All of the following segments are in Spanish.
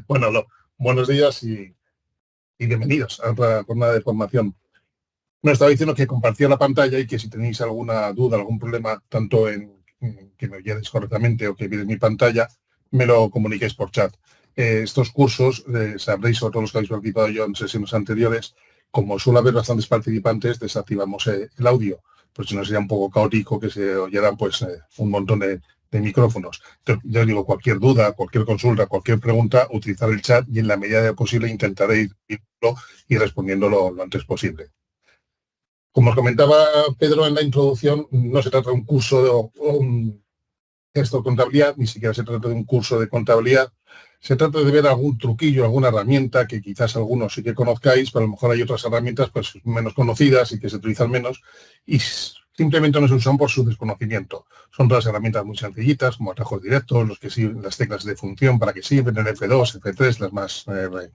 Bueno, buenos días y bienvenidos a otra jornada de formación. Me estaba diciendo que compartía la pantalla y que si tenéis alguna duda, algún problema, tanto en que me oyerais correctamente o que vierais mi pantalla, me lo comuniquéis por chat. Estos cursos, sabréis, sobre todo los que habéis participado yo en sesiones anteriores, como suele haber bastantes participantes, desactivamos el audio, pues si no sería un poco caótico que se oyeran pues un montón de micrófonos. Entonces, ya os digo, cualquier duda, cualquier consulta, cualquier pregunta, utilizar el chat y en la medida de lo posible intentaré ir respondiéndolo lo antes posible. Como os comentaba Pedro en la introducción, no se trata de un curso de un gesto de contabilidad, ni siquiera se trata de un curso de contabilidad. Se trata de ver algún truquillo, alguna herramienta que quizás algunos sí que conozcáis, pero a lo mejor hay otras herramientas pues menos conocidas y que se utilizan menos y simplemente no se usan por su desconocimiento. Son todas herramientas muy sencillitas, como atajos directos, los que sirven, las teclas de función para que sirven, el F2, F3, las más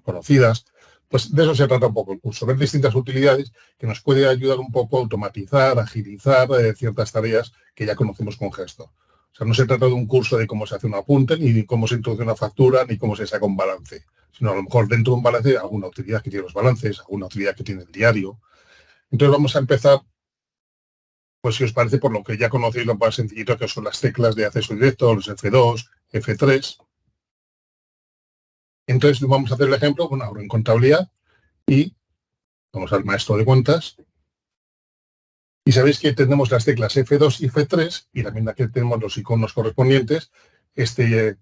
conocidas. Pues de eso se trata un poco el curso, ver distintas utilidades que nos puede ayudar un poco a automatizar, agilizar ciertas tareas que ya conocemos con gesto. O sea, no se trata de un curso de cómo se hace un apunte, ni de cómo se introduce una factura, ni cómo se saca un balance, sino a lo mejor dentro de un balance alguna utilidad que tiene los balances, alguna utilidad que tiene el diario. Entonces vamos a empezar, pues si os parece, por lo que ya conocéis lo más sencillito, que son las teclas de acceso directo, los F2, F3. Entonces vamos a hacer el ejemplo, bueno, ahora en contabilidad, y vamos al maestro de cuentas. Y sabéis que tenemos las teclas F2 y F3 y también que tenemos los iconos correspondientes. Este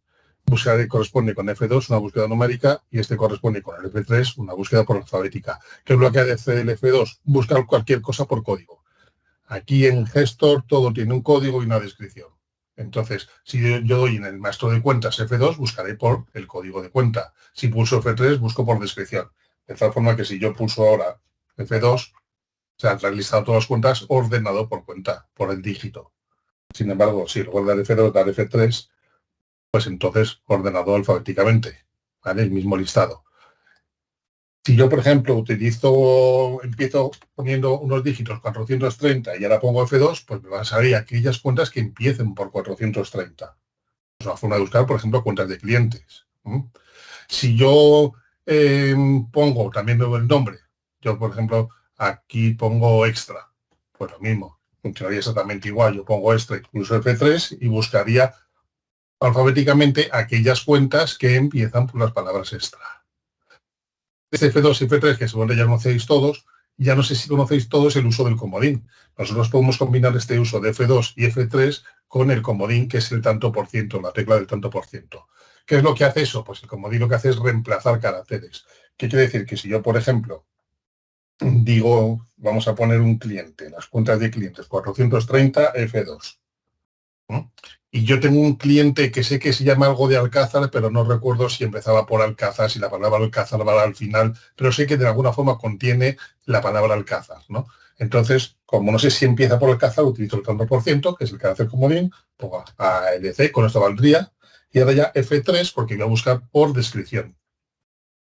búsqueda corresponde con F2, una búsqueda numérica, y este corresponde con el F3, una búsqueda por alfabética. ¿Qué es lo que hace el F2? Buscar cualquier cosa por código. Aquí en Gestor todo tiene un código y una descripción. Entonces, si yo doy en el maestro de cuentas F2, buscaré por el código de cuenta. Si pulso F3, busco por descripción. De tal forma que si yo pulso ahora F2, se han realizado todas las cuentas ordenado por cuenta, por el dígito. Sin embargo, si luego dar F2, dar F3, pues entonces ordenado alfabéticamente, ¿vale? El mismo listado. Si yo, por ejemplo, empiezo poniendo unos dígitos 430 y ahora pongo F2, pues me van a salir aquellas cuentas que empiecen por 430. Es una forma de buscar, por ejemplo, cuentas de clientes. Si yo pongo también el nombre, yo, por ejemplo, aquí pongo extra, pues lo mismo, funcionaría exactamente igual. Yo pongo extra, incluso F3, y buscaría alfabéticamente aquellas cuentas que empiezan por las palabras extra. Este F2 y F3, que según ya conocéis todos, ya no sé si conocéis todos el uso del comodín. Nosotros podemos combinar este uso de F2 y F3 con el comodín, que es el tanto por ciento, la tecla del tanto por ciento. ¿Qué es lo que hace eso? Pues el comodín lo que hace es reemplazar caracteres. ¿Qué quiere decir? Que si yo, por ejemplo, digo, vamos a poner un cliente, las cuentas de clientes, 430 F2. ¿No? Y yo tengo un cliente que sé que se llama algo de Alcázar, pero no recuerdo si empezaba por Alcázar, si la palabra Alcázar va al final, pero sé que de alguna forma contiene la palabra Alcázar, ¿no? Entonces, como no sé si empieza por Alcázar, utilizo el tanto por ciento, que es el que hace comodín, pongo ALC, con esto valdría, y ahora ya F3, porque voy a buscar por descripción.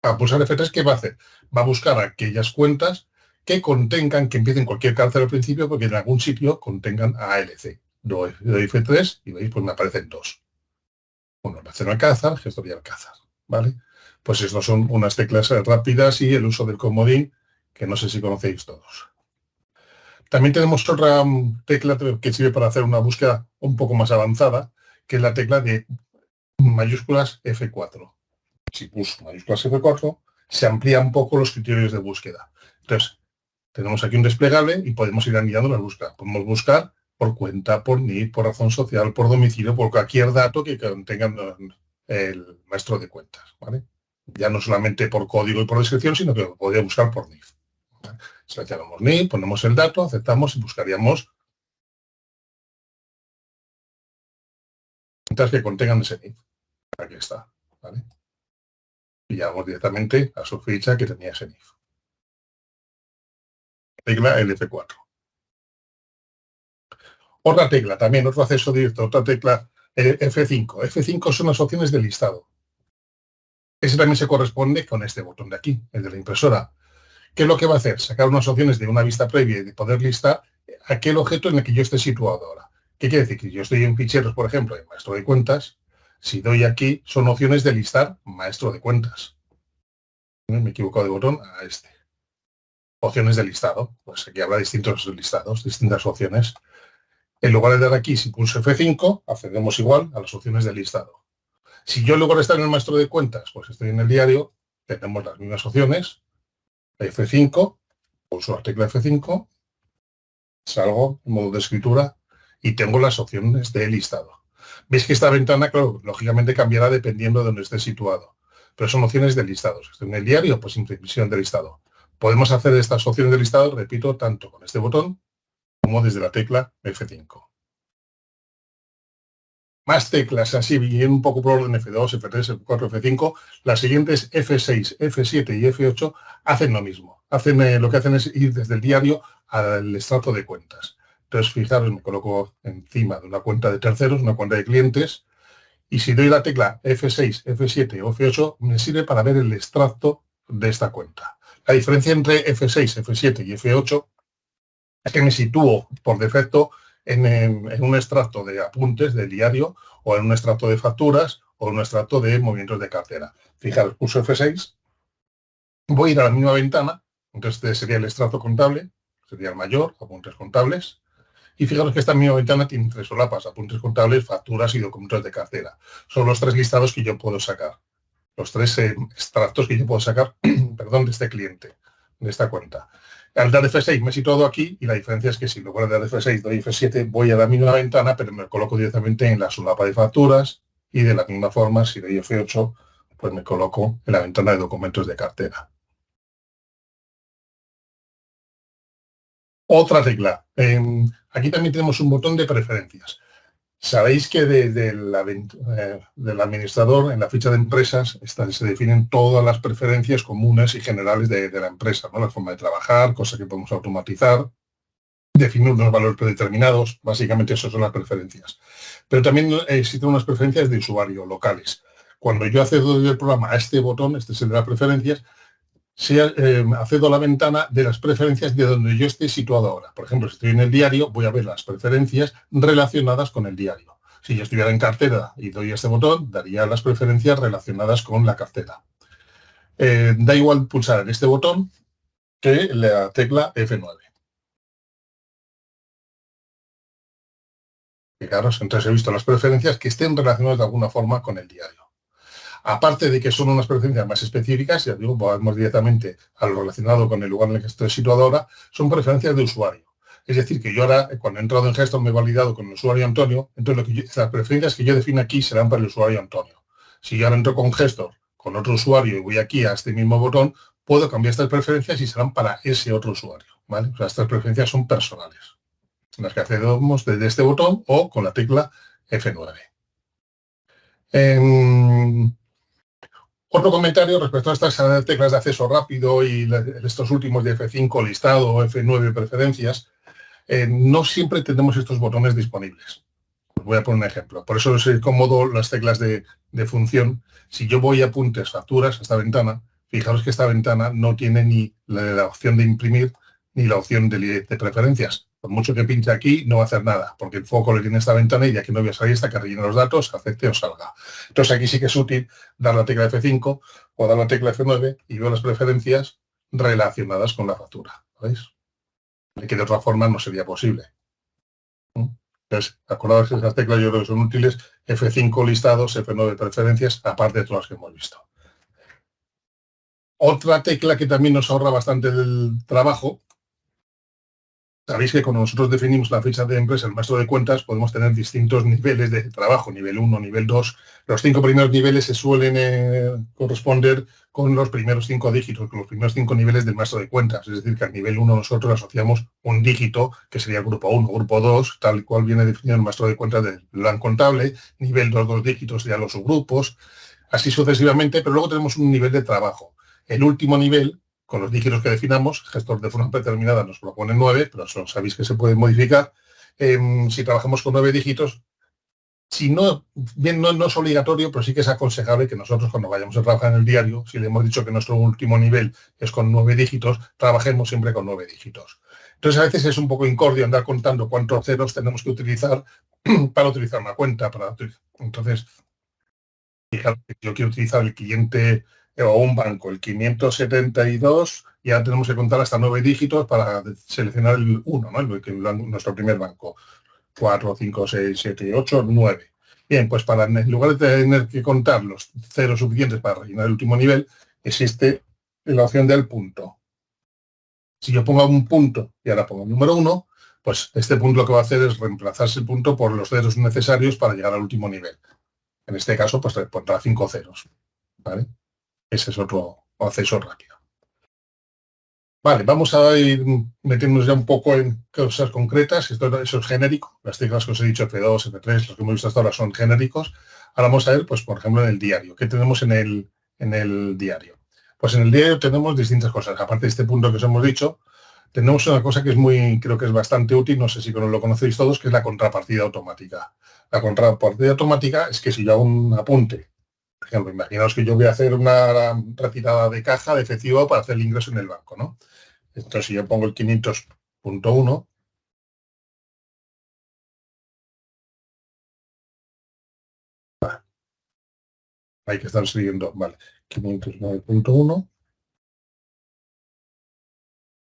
A pulsar F3, ¿qué va a hacer? Va a buscar aquellas cuentas que contengan, que empiecen cualquier carácter al principio, porque en algún sitio contengan ALC. Doy F3 y veis, pues me aparecen dos. Uno, almacén Alcázar, gestor de Alcázar, ¿vale? Pues estas son unas teclas rápidas y el uso del comodín, que no sé si conocéis todos. También tenemos otra tecla que sirve para hacer una búsqueda un poco más avanzada, que es la tecla de mayúsculas F4. Si pulso mayúsculas F4, se amplían un poco los criterios de búsqueda. Entonces, tenemos aquí un desplegable y podemos ir añadiendo las búsquedas. Podemos buscar por cuenta, por NIF, por razón social, por domicilio, por cualquier dato que contenga el maestro de cuentas, ¿vale? Ya no solamente por código y por descripción, sino que podría buscar por NIF. ¿Vale? Seleccionamos NIF, ponemos el dato, aceptamos y buscaríamos cuentas que contengan ese NIF. Aquí está, ¿vale? Y ya vamos directamente a su ficha que tenía ese NIF. Tecla LF4. Otra tecla, también otro acceso directo, otra tecla F5. F5 son las opciones de listado. Ese también se corresponde con este botón de aquí, el de la impresora. ¿Qué es lo que va a hacer? Sacar unas opciones de una vista previa y de poder listar aquel objeto en el que yo esté situado ahora. ¿Qué quiere decir? Que yo estoy en ficheros, por ejemplo, en maestro de cuentas. Si doy aquí, son opciones de listar maestro de cuentas. Me he equivocado de botón a este. Opciones de listado. Pues aquí habrá distintos listados, distintas opciones. En lugar de dar aquí, si pulso F5, accedemos igual a las opciones de listado. Si yo en lugar de estar en el maestro de cuentas, pues estoy en el diario, tenemos las mismas opciones. F5, pulso la tecla F5, salgo en modo de escritura y tengo las opciones de listado. Veis que esta ventana, claro, lógicamente cambiará dependiendo de donde esté situado, pero son opciones de listados. Estoy en el diario, pues impresión de listado. Podemos hacer estas opciones de listado, repito, tanto con este botón como desde la tecla F5. Más teclas, así, y un poco por orden F2, F3, F4, F5. Las siguientes F6, F7 y F8 hacen lo mismo. Lo que hacen es ir desde el diario al extracto de cuentas. Entonces, fijaros, me coloco encima de una cuenta de terceros, una cuenta de clientes, y si doy la tecla F6, F7 o F8, me sirve para ver el extracto de esta cuenta. La diferencia entre F6, F7 y F8 es que me sitúo por defecto en un extracto de apuntes del diario o en un extracto de facturas o en un extracto de movimientos de cartera. Fijaros, pulso F6, voy a ir a la misma ventana, entonces este sería el extracto contable, sería el mayor, apuntes contables, y fijaros que esta misma ventana tiene 3 solapas, apuntes contables, facturas y documentos de cartera. Son los 3 listados que yo puedo sacar, los 3 extractos que yo puedo sacar, perdón, de este cliente, de esta cuenta. Al dar F6 me he situado aquí y la diferencia es que si en lugar de dar F6 doy F7 voy a la misma ventana, pero me coloco directamente en la solapa de facturas y de la misma forma si doy F8 pues me coloco en la ventana de documentos de cartera. Otra regla. Aquí también tenemos un botón de preferencias. Sabéis que del administrador, en la ficha de empresas, se definen todas las preferencias comunes y generales de la empresa, ¿no? La forma de trabajar, cosas que podemos automatizar, definir unos valores predeterminados, básicamente esas son las preferencias. Pero también existen unas preferencias de usuario locales. Cuando yo accedo del programa a este botón, este es el de las preferencias, accedo a la ventana de las preferencias de donde yo esté situado ahora. Por ejemplo, si estoy en el diario, voy a ver las preferencias relacionadas con el diario. Si yo estuviera en cartera y doy este botón, daría las preferencias relacionadas con la cartera. Da igual pulsar en este botón que la tecla F9. Fijaros, entonces he visto las preferencias que estén relacionadas de alguna forma con el diario. Aparte de que son unas preferencias más específicas, ya digo, vamos directamente a lo relacionado con el lugar en el que estoy situado ahora, son preferencias de usuario. Es decir, que yo ahora, cuando he entrado en Gestor, me he validado con el usuario Antonio, entonces las preferencias que yo defino aquí serán para el usuario Antonio. Si yo ahora entro con Gestor, con otro usuario y voy aquí a este mismo botón, puedo cambiar estas preferencias y serán para ese otro usuario, ¿vale? O sea, estas preferencias son personales, en las que accedemos desde este botón o con la tecla F9. Otro comentario respecto a estas teclas de acceso rápido y estos últimos de F5 listado, F9 preferencias, no siempre tenemos estos botones disponibles. Os voy a poner un ejemplo. Por eso es cómodo las teclas de función. Si yo voy a apuntes, facturas, a esta ventana, fijaros que esta ventana no tiene ni la opción de imprimir ni la opción de preferencias. Por mucho que pinche aquí, no va a hacer nada, porque el foco le tiene esta ventana y de aquí no voy a salir hasta que rellene los datos, acepte o salga. Entonces aquí sí que es útil dar la tecla F5 o dar la tecla F9 y veo las preferencias relacionadas con la factura. ¿Veis? Que de otra forma no sería posible. Entonces, acordaos que esas teclas yo creo que son útiles. F5 listados, F9 preferencias, aparte de todas las que hemos visto. Otra tecla que también nos ahorra bastante del trabajo. Sabéis que cuando nosotros definimos la ficha de empresa, el maestro de cuentas, podemos tener distintos niveles de trabajo, nivel 1, nivel 2. Los 5 primeros niveles se suelen corresponder con los primeros 5 dígitos, con los primeros 5 niveles del maestro de cuentas. Es decir, que al nivel 1 nosotros asociamos un dígito, que sería el grupo 1, grupo 2, tal cual viene definido el maestro de cuentas del plan contable. Nivel 2 dígitos serían los subgrupos, así sucesivamente, pero luego tenemos un nivel de trabajo. El último nivel, con los dígitos que definamos, Gestor de forma predeterminada nos propone 9, pero eso sabéis que se puede modificar. Si trabajamos con 9 dígitos, si no, bien no es obligatorio, pero sí que es aconsejable que nosotros cuando vayamos a trabajar en el diario, si le hemos dicho que nuestro último nivel es con 9 dígitos, trabajemos siempre con 9 dígitos. Entonces, a veces es un poco incordio andar contando cuántos ceros tenemos que utilizar para utilizar una cuenta. Entonces, fijaros que yo quiero utilizar el cliente o un banco, el 572, y ahora tenemos que contar hasta 9 dígitos para seleccionar el 1, ¿no? Nuestro primer banco. 4, 5, 6, 7, 8, 9. Bien, pues en lugar de tener que contar los ceros suficientes para rellenar el último nivel, existe la opción del punto. Si yo pongo un punto y ahora pongo el número 1, pues este punto lo que va a hacer es reemplazarse el punto por los ceros necesarios para llegar al último nivel. En este caso, pues pondrá 5 ceros. ¿Vale? Ese es otro acceso rápido. Vale, vamos a ir metiéndonos ya un poco en cosas concretas. Eso es genérico. Las teclas que os he dicho, F2, F3, los que hemos visto hasta ahora son genéricos. Ahora vamos a ver, pues, por ejemplo, en el diario. ¿Qué tenemos en el diario? Pues en el diario tenemos distintas cosas. Aparte de este punto que os hemos dicho, tenemos una cosa que creo que es bastante útil, no sé si lo conocéis todos, que es la contrapartida automática. La contrapartida automática es que si yo hago un apunte, por ejemplo, imaginaos que yo voy a hacer una retirada de caja de efectivo para hacer el ingreso en el banco, ¿no? Entonces, si yo pongo el 500.1, hay que estar siguiendo, vale, 509.1.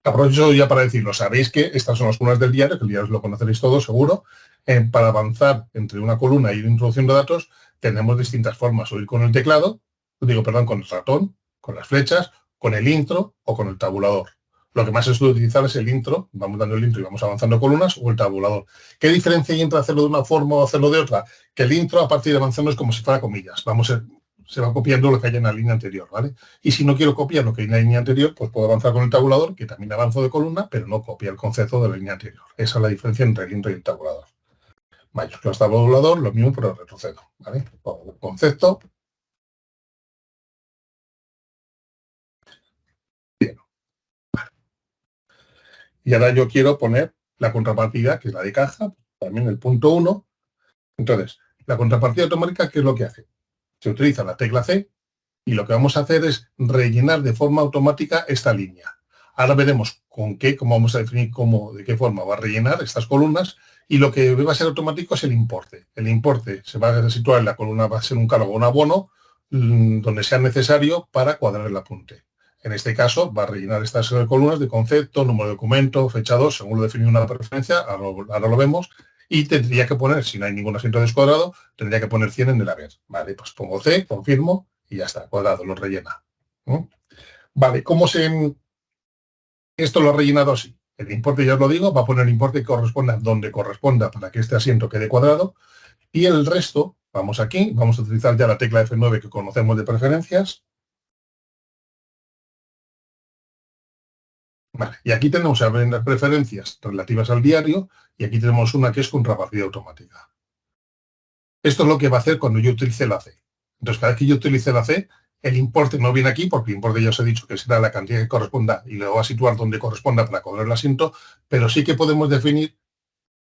Aprovecho ya para decirlo, sabéis que estas son las columnas del diario, que el diario lo conoceréis todos seguro. Para avanzar entre una columna y ir introduciendo datos, tenemos distintas formas, o ir con el teclado, con el ratón, con las flechas, con el intro o con el tabulador. Lo que más se suele utilizar es el intro, vamos dando el intro y vamos avanzando columnas, o el tabulador. ¿Qué diferencia hay entre hacerlo de una forma o hacerlo de otra? Que el intro, a partir de avanzando, es como si fuera comillas. Se va copiando lo que hay en la línea anterior, ¿vale? Y si no quiero copiar lo que hay en la línea anterior, pues puedo avanzar con el tabulador, que también avanzo de columna, pero no copia el concepto de la línea anterior. Esa es la diferencia entre el intro y el tabulador. Mayúsculas tabulador, lo mismo, pero retrocedo, ¿vale? Pongo el concepto. Bien. Y ahora yo quiero poner la contrapartida, que es la de caja, también el punto 1. Entonces, la contrapartida automática, ¿qué es lo que hace? Se utiliza la tecla C y lo que vamos a hacer es rellenar de forma automática esta línea. Ahora veremos cómo vamos a definir de qué forma va a rellenar estas columnas, y lo que va a ser automático es el importe. El importe se va a situar en la columna, va a ser un cargo o un abono, donde sea necesario para cuadrar el apunte. En este caso va a rellenar estas columnas de concepto, número de documento, fecha 2, según lo definido una preferencia, ahora lo vemos, y tendría que poner, si no hay ningún asiento descuadrado, tendría que poner 100 en el haber. Vale, pues pongo C, confirmo, y ya está, cuadrado, lo rellena. Vale, esto lo ha rellenado así? El importe, ya os lo digo, va a poner el importe que corresponda donde corresponda para que este asiento quede cuadrado, y el resto, vamos aquí, vamos a utilizar ya la tecla F9 que conocemos de preferencias. Vale, y aquí tenemos las preferencias relativas al diario, y aquí tenemos una que es contrapartida automática. Esto es lo que va a hacer cuando yo utilice la C. Entonces, cada vez que yo utilice la C, el importe no viene aquí, porque el importe ya os he dicho que será la cantidad que corresponda y lo va a situar donde corresponda para cobrar el asiento, pero sí que podemos definir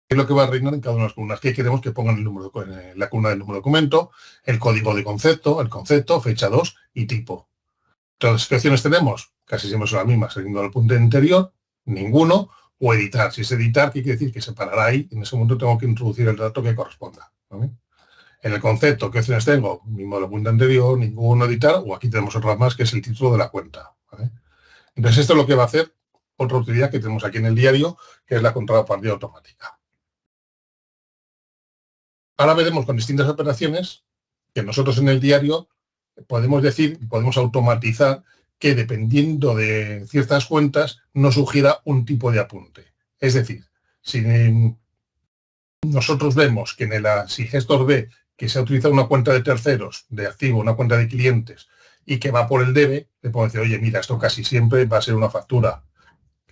qué es lo que va a reinar en cada una de las columnas. ¿Qué queremos que pongan en la columna del número de documento, el código de concepto, el concepto, fecha 2 y tipo? Entonces, ¿qué opciones tenemos? Casi siempre son las mismas, siguiendo el punto anterior, ninguno, o editar. Si es editar, ¿qué quiere decir? Que se parará ahí, en ese momento tengo que introducir el dato que corresponda, ¿vale? En el concepto, ¿qué opciones tengo? Mismo la cuenta anterior, ninguno, editar, o aquí tenemos otra más que es el título de la cuenta, ¿vale? Entonces, esto es lo que va a hacer otra utilidad que tenemos aquí en el diario, que es la contrapartida automática. Ahora veremos con distintas operaciones que nosotros en el diario podemos decir, podemos automatizar que dependiendo de ciertas cuentas nos sugiera un tipo de apunte. Es decir, si nosotros vemos que si Gestor ve que se ha utilizado una cuenta de terceros, de activo, una cuenta de clientes, y que va por el debe, le podemos decir, oye, mira, esto casi siempre va a ser una factura.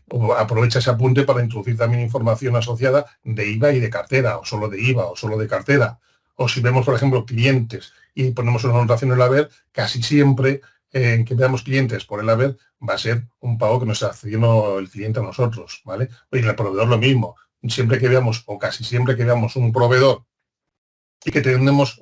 O aprovecha ese apunte para introducir también información asociada de IVA y de cartera, o solo de IVA, o solo de cartera. O si vemos, por ejemplo, clientes y ponemos una anotación en el haber, casi siempre que veamos clientes por el haber va a ser un pago que nos está haciendo el cliente a nosotros, ¿vale? Y en el proveedor lo mismo. Siempre que veamos, o casi siempre que veamos un proveedor y que tenemos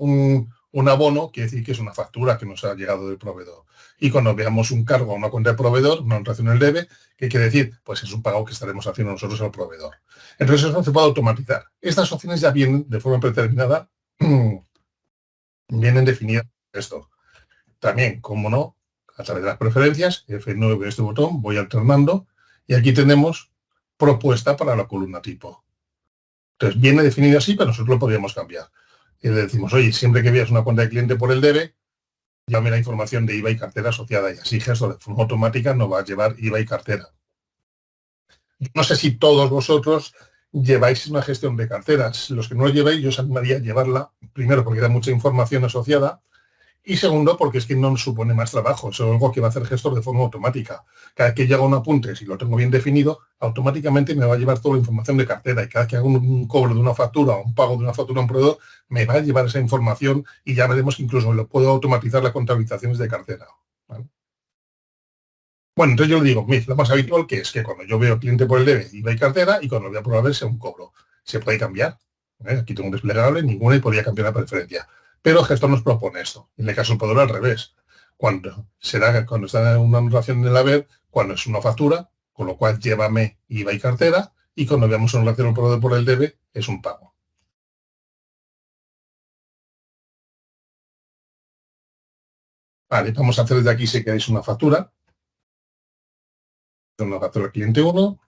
un abono quiere decir que es una factura que nos ha llegado del proveedor. Y cuando veamos un cargo a una cuenta del proveedor, una honración en el debe, ¿qué quiere decir? Pues es un pago que estaremos haciendo nosotros al proveedor. Entonces eso se puede automatizar. Estas opciones ya vienen de forma predeterminada, vienen definidas esto. También, como no, a través de las preferencias, F9 en este botón, voy alternando, y aquí tenemos propuesta para la columna tipo. Entonces, viene definido así, pero nosotros lo podríamos cambiar. Y le decimos, oye, siempre que veas una cuenta de cliente por el debe, llámame la información de IVA y cartera asociada, y así Gestor de forma automática nos va a llevar IVA y cartera. No sé si todos vosotros lleváis una gestión de carteras. Los que no lo llevéis, yo os animaría a llevarla, primero porque da mucha información asociada, y segundo, porque es que no nos supone más trabajo. Eso es algo que va a hacer Gestor de forma automática. Cada vez que yo hago un apunte, si lo tengo bien definido, automáticamente me va a llevar toda la información de cartera. Y cada vez que hago un cobro de una factura o un pago de una factura a un proveedor, me va a llevar esa información y ya veremos que incluso lo puedo automatizar las contabilizaciones de cartera. ¿Vale? Bueno, entonces yo le digo, mira, lo más habitual que es que cuando yo veo cliente por el debe, IVA y cartera, y cuando lo voy a probar sea un cobro. Se puede cambiar. Aquí tengo un desplegable, ninguna, y podría cambiar la preferencia. Pero el gestor nos propone esto. En el caso del proveedor, al revés. Cuando está en una anulación en el haber, cuando es una factura, con lo cual llévame IVA y cartera, y cuando veamos una anulación del proveedor por el debe, es un pago. Vale, vamos a hacer desde aquí, si queréis, una factura. Una factura al cliente 1.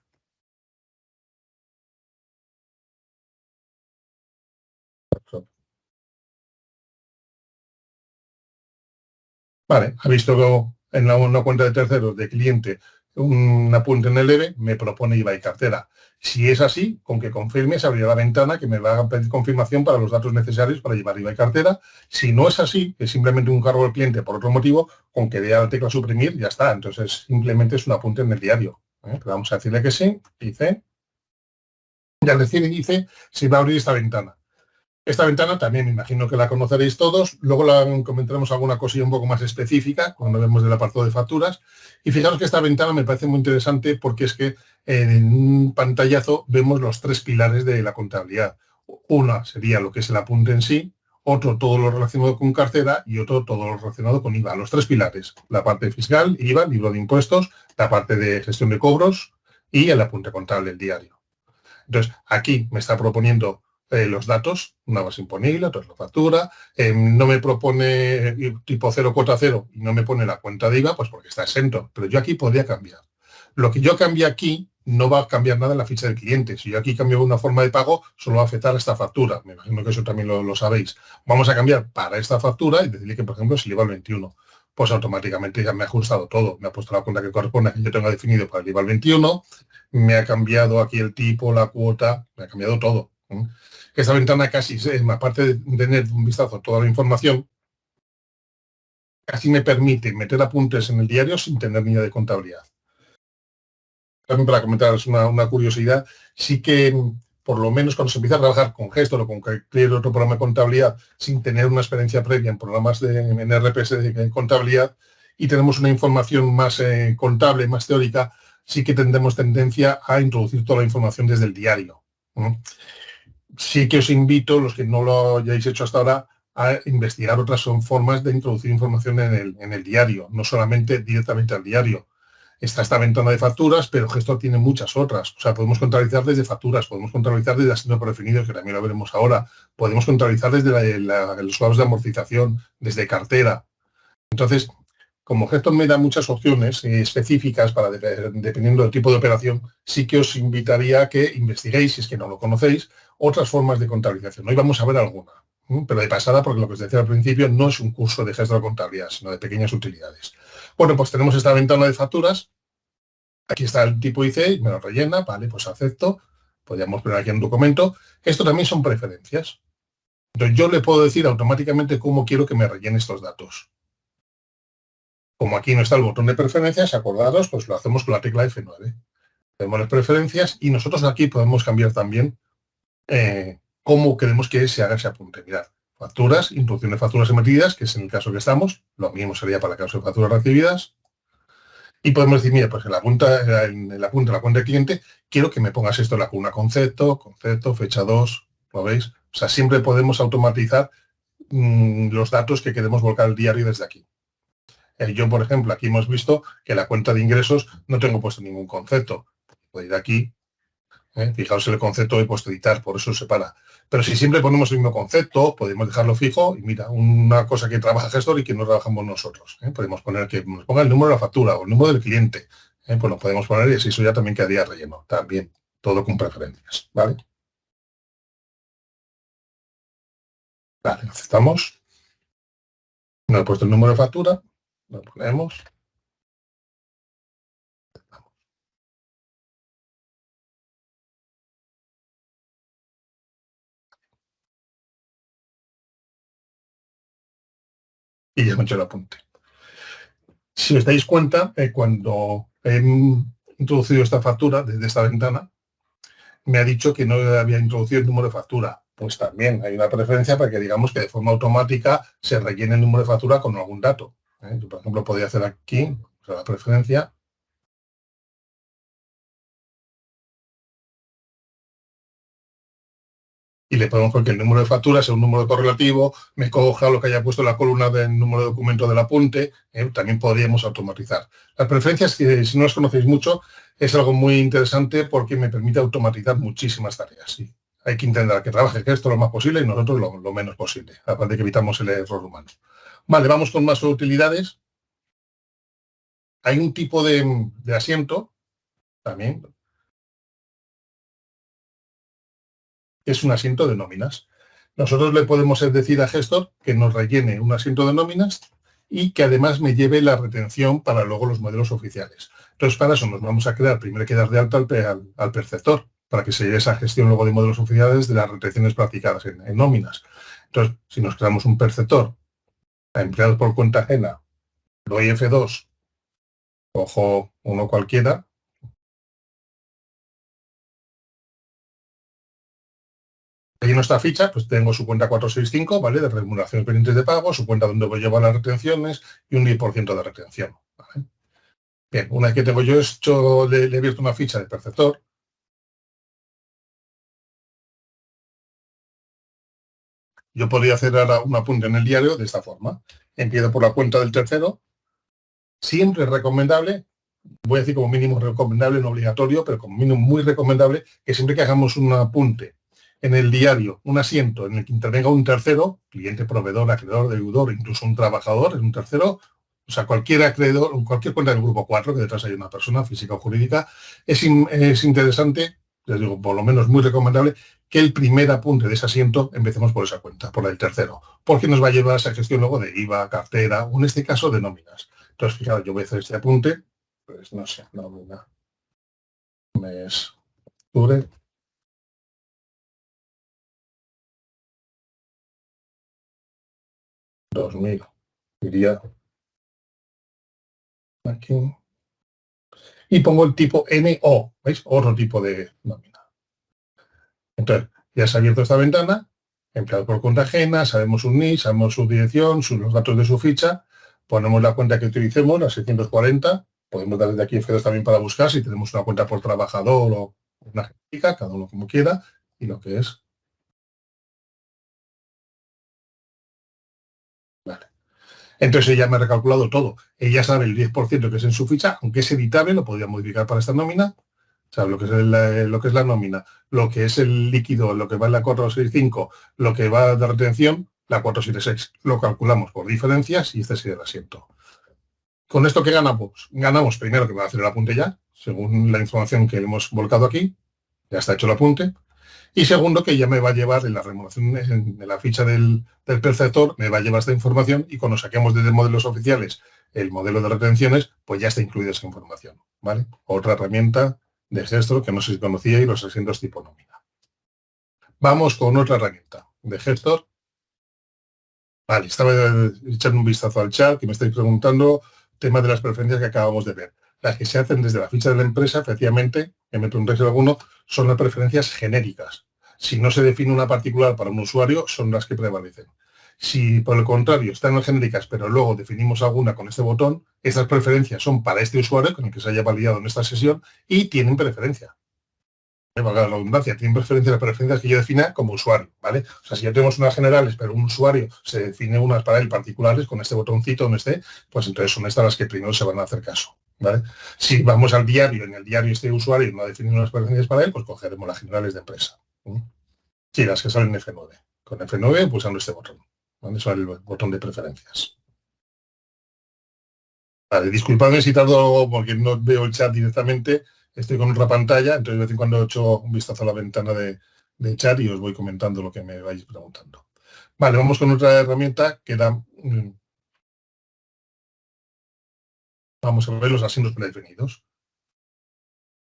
Vale, ha visto en una cuenta de terceros de cliente un apunte en el debe, me propone IVA y cartera. Si es así, con que confirme, se abrirá la ventana que me va a pedir confirmación para los datos necesarios para llevar IVA y cartera. Si no es así, que es simplemente un cargo del cliente por otro motivo, con que dé a la tecla suprimir, ya está. Entonces, simplemente es un apunte en el diario. Pero vamos a decirle que sí, dice. Y al decir dice, se va a abrir esta ventana. Esta ventana también me imagino que la conoceréis todos. Luego comentaremos alguna cosilla un poco más específica cuando vemos del apartado de facturas. Y fijaros que esta ventana me parece muy interesante porque es que en un pantallazo vemos los tres pilares de la contabilidad. Una sería lo que es el apunte en sí, otro todo lo relacionado con cartera y otro todo lo relacionado con IVA. Los tres pilares, la parte fiscal, IVA, libro de impuestos, la parte de gestión de cobros y el apunte contable, el diario. Entonces, aquí me está proponiendo los datos, una base imponible, otra es la factura, no me propone tipo 0 cuota 0 y no me pone la cuenta de IVA, pues porque está exento, pero yo aquí podría cambiar. Lo que yo cambie aquí no va a cambiar nada en la ficha del cliente. Si yo aquí cambio una forma de pago, solo va a afectar a esta factura. Me imagino que eso también lo sabéis. Vamos a cambiar para esta factura y decirle que, por ejemplo, si el IVA al 21, pues automáticamente ya me ha ajustado todo. Me ha puesto la cuenta que corresponde que yo tenga definido para el IVA al 21, me ha cambiado aquí el tipo, la cuota, me ha cambiado todo. Esta ventana casi, aparte de tener un vistazo a toda la información, casi me permite meter apuntes en el diario sin tener ni idea de contabilidad. También para comentaros una curiosidad, sí que por lo menos cuando se empieza a trabajar con Gestor o con cualquier otro programa de contabilidad sin tener una experiencia previa en programas en RPS de contabilidad y tenemos una información más contable, más teórica, sí que tendremos tendencia a introducir toda la información desde el diario. Sí que os invito, los que no lo hayáis hecho hasta ahora, a investigar otras formas de introducir información en el diario, no solamente directamente al diario. Está esta ventana de facturas, pero Gestor tiene muchas otras. O sea, podemos contabilizar desde facturas, podemos contabilizar desde asientos predefinidos, que también lo veremos ahora. Podemos contabilizar desde los pagos de amortización, desde cartera. Entonces, como Gestor me da muchas opciones específicas para dependiendo del tipo de operación, sí que os invitaría a que investiguéis, si es que no lo conocéis, otras formas de contabilización. Hoy vamos a ver alguna, pero de pasada, porque lo que os decía al principio no es un curso de Gestor de contabilidad, sino de pequeñas utilidades. Bueno, pues tenemos esta ventana de facturas. Aquí está el tipo IC, me lo rellena, vale, pues acepto. Podríamos poner aquí un documento. Esto también son preferencias. Entonces yo le puedo decir automáticamente cómo quiero que me rellene estos datos. Como aquí no está el botón de preferencias, acordaros, pues lo hacemos con la tecla F9. Tenemos las preferencias y nosotros aquí podemos cambiar también cómo queremos que se haga ese apunte. Mirad, facturas, introducción de facturas emitidas, que es en el caso que estamos. Lo mismo sería para el caso de facturas recibidas. Y podemos decir, mira, pues en el apunte de la cuenta de cliente, quiero que me pongas esto en la columna concepto, fecha 2, ¿lo veis? O sea, siempre podemos automatizar los datos que queremos volcar al diario desde aquí. Yo, por ejemplo, aquí hemos visto que la cuenta de ingresos no tengo puesto ningún concepto. Puedo ir aquí, fijaos en el concepto he puesto editar, por eso se separa. Pero si siempre ponemos el mismo concepto, podemos dejarlo fijo y mira, una cosa que trabaja Gestor y que no trabajamos nosotros. Podemos poner que nos ponga el número de la factura o el número del cliente. Pues lo podemos poner y así eso ya también quedaría relleno. También, todo con preferencias. ¿Vale? Vale, aceptamos. Nos he puesto el número de factura, lo ponemos. Y ya hemos hecho el apunte. Si os dais cuenta, cuando he introducido esta factura desde esta ventana, me ha dicho que no había introducido el número de factura. Pues también hay una preferencia para que digamos que de forma automática se rellene el número de factura con algún dato. Yo, por ejemplo, podría hacer aquí, la preferencia, y le ponemos que el número de factura sea un número correlativo, me coja lo que haya puesto en la columna del número de documento del apunte, también podríamos automatizar. Las preferencias, que si no las conocéis mucho, es algo muy interesante porque me permite automatizar muchísimas tareas. ¿Sí? Hay que intentar que trabaje esto lo más posible y nosotros lo menos posible, aparte de que evitamos el error humano. Vale, vamos con más utilidades. Hay un tipo de asiento, también, que es un asiento de nóminas. Nosotros le podemos decir a Gestor que nos rellene un asiento de nóminas y que además me lleve la retención para luego los modelos oficiales. Entonces, para eso nos vamos a crear, primero hay que dar de alta al perceptor, para que se lleve esa gestión luego de modelos oficiales de las retenciones practicadas en nóminas. Entonces, si nos creamos un perceptor a empleados por cuenta ajena, doy F2, cojo uno cualquiera, ahí en nuestra ficha, pues tengo su cuenta 465, ¿vale? De remuneraciones pendientes de pago, su cuenta donde voy a llevar las retenciones y un 10% de retención. ¿Vale? Bien, una vez que tengo yo hecho, le he abierto una ficha de perceptor, yo podría hacer ahora un apunte en el diario de esta forma. Empiezo por la cuenta del tercero. Siempre es recomendable, voy a decir como mínimo recomendable, no obligatorio, pero como mínimo muy recomendable, que siempre que hagamos un apunte en el diario, un asiento en el que intervenga un tercero, cliente, proveedor, acreedor, deudor, incluso un trabajador, es un tercero, o sea, cualquier acreedor, cualquier cuenta del grupo 4, que detrás hay una persona física o jurídica, es interesante, les digo, por lo menos muy recomendable, que el primer apunte de ese asiento empecemos por esa cuenta, por el tercero, porque nos va a llevar a esa gestión luego de IVA, cartera, o en este caso de nóminas. Entonces, fijaros, yo voy a hacer este apunte, pues no sé, nómina, mes, octubre, 2000, diría aquí, y pongo el tipo NO, ¿veis? Otro tipo de nómina. Entonces, ya se ha abierto esta ventana, empleado por cuenta ajena, sabemos su NIF, sabemos su dirección, los datos de su ficha, ponemos la cuenta que utilicemos, la 640, podemos dar desde aquí F2 también para buscar si tenemos una cuenta por trabajador o una genérica, cada uno como quiera, y lo que es. Vale. Entonces ella me ha recalculado todo. Ella sabe el 10% que es en su ficha, aunque es editable, lo podría modificar para esta nómina. ¿Sabes? Lo que es lo que es la nómina, lo que es el líquido, lo que va en la 465, lo que va de retención, la 476. Lo calculamos por diferencias y este sería el asiento. ¿Con esto qué ganamos? Ganamos primero que va a hacer el apunte ya, según la información que hemos volcado aquí. Ya está hecho el apunte. Y segundo, que ya me va a llevar en la remuneración, en la ficha del perceptor, me va a llevar esta información y cuando saquemos desde modelos oficiales el modelo de retenciones, pues ya está incluida esa información. ¿Vale? Otra herramienta de Gestor que no sé si conocía y los asientos tipo nómina. Vamos con otra herramienta de Gestor. Vale, estaba echando un vistazo al chat que me estáis preguntando tema de las preferencias que acabamos de ver. Las que se hacen desde la ficha de la empresa, efectivamente, que me preguntáis alguno, son las preferencias genéricas. Si no se define una particular para un usuario, son las que prevalecen. Si por el contrario están las genéricas, pero luego definimos alguna con este botón, estas preferencias son para este usuario con el que se haya validado en esta sesión y tienen preferencia. valga la redundancia, tienen preferencias, las preferencias que yo defina como usuario, ¿vale? O sea, si ya tenemos unas generales, pero un usuario se define unas para él particulares con este botoncito donde esté, pues entonces son estas las que primero se van a hacer caso, ¿vale? Si vamos al diario, en el diario este usuario no ha definido unas preferencias para él, pues cogeremos las generales de empresa. Sí, las que salen en F9. Con F9 pulsando este botón, ¿vale? Eso es el botón de preferencias. Vale, disculpadme si tardo porque no veo el chat directamente, estoy con otra pantalla, entonces de vez en cuando he hecho un vistazo a la ventana de chat y os voy comentando lo que me vais preguntando. Vale, vamos con otra herramienta que da, vamos a ver los asientos predefinidos.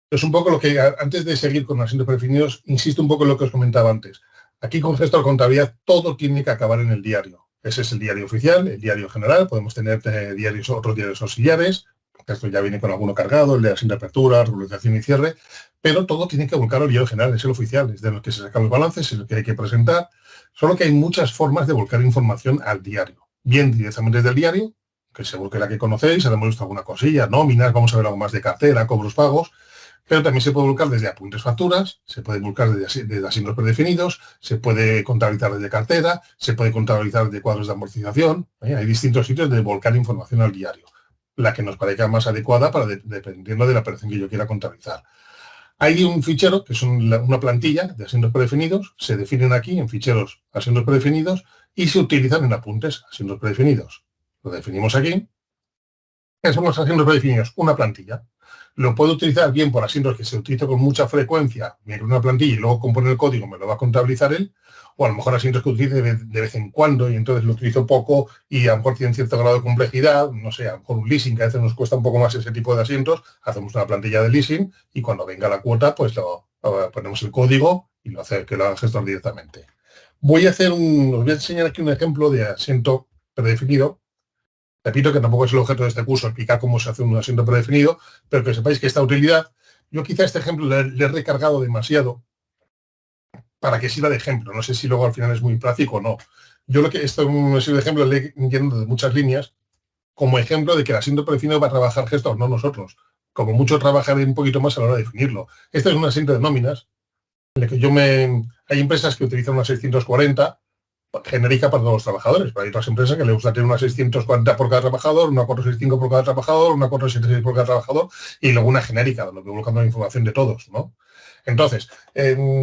Es un poco lo que, antes de seguir con los asientos predefinidos, insisto un poco en lo que os comentaba antes. Aquí con gestor contabilidad todo tiene que acabar en el diario. Ese es el diario oficial, el diario general, podemos tener diarios, otros diarios auxiliares, esto ya viene con alguno cargado, el de asiento de apertura, regularización y cierre, pero todo tiene que volcar al diario general, es el oficial, es de los que se sacan los balances, es el que hay que presentar, solo que hay muchas formas de volcar información al diario, bien directamente desde el diario, que seguro que la que conocéis, hemos visto alguna cosilla, nóminas, vamos a ver algo más de cartera, cobros, pagos, pero también se puede volcar desde apuntes facturas, se puede volcar desde asientos predefinidos, se puede contabilizar desde cartera, se puede contabilizar desde cuadros de amortización. Hay distintos sitios de volcar información al diario, la que nos parezca más adecuada para dependiendo de la operación que yo quiera contabilizar. Hay un fichero, que es una plantilla de asientos predefinidos, se definen aquí en ficheros asientos predefinidos y se utilizan en apuntes asientos predefinidos. Lo definimos aquí. ¿Qué son los asientos predefinidos? Una plantilla. Lo puedo utilizar bien por asientos que se utiliza con mucha frecuencia, me creo una plantilla y luego componer el código, me lo va a contabilizar él, o a lo mejor asientos que utilice de vez en cuando y entonces lo utilizo poco y a lo mejor tienen cierto grado de complejidad, no sé, a lo mejor un leasing, que a veces nos cuesta un poco más ese tipo de asientos, hacemos una plantilla de leasing y cuando venga la cuota, pues ponemos el código y lo hace que lo haga el gestor directamente. Os voy a enseñar aquí un ejemplo de asiento predefinido. Repito que tampoco es el objeto de este curso explicar cómo se hace un asiento predefinido, pero que sepáis que esta utilidad, yo quizá este ejemplo le he recargado demasiado para que sirva de ejemplo. No sé si luego al final es muy práctico o no. Yo lo que esto es un de ejemplo, le he lleno de muchas líneas como ejemplo de que el asiento predefinido va a trabajar gestor, no nosotros. Como mucho trabajaré un poquito más a la hora de definirlo. Este es un asiento de nóminas, en el que hay empresas que utilizan una 640 genérica para todos los trabajadores, pero hay otras empresas que les gusta tener una 640 por cada trabajador, una 465 por cada trabajador, una 476 por cada trabajador y luego una genérica, donde voy colocando la información de todos, ¿no? Entonces,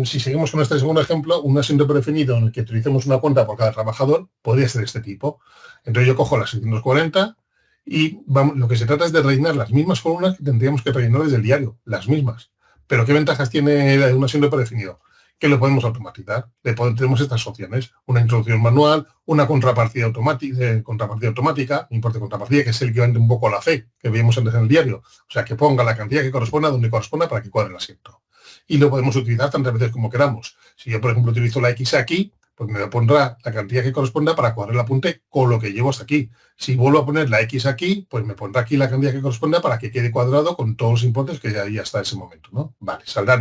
si seguimos con este segundo ejemplo, un asiento predefinido en el que utilicemos una cuenta por cada trabajador podría ser este tipo. Entonces yo cojo las 640 y lo que se trata es de rellenar las mismas fórmulas que tendríamos que rellenar desde el diario, las mismas. Pero ¿qué ventajas tiene un asiento predefinido? Que lo podemos automatizar. Tenemos estas opciones, una introducción manual, una contrapartida automática, importe de contrapartida, que es el equivalente un poco a la C, que veíamos antes en el diario. O sea, que ponga la cantidad que corresponda donde corresponda para que cuadre el asiento. Y lo podemos utilizar tantas veces como queramos. Si yo, por ejemplo, utilizo la X aquí, pues me pondrá la cantidad que corresponda para cuadrar el apunte con lo que llevo hasta aquí. Si vuelvo a poner la X aquí, pues me pondrá aquí la cantidad que corresponda para que quede cuadrado con todos los importes que ya hay hasta ese momento, ¿no? Vale, saldrá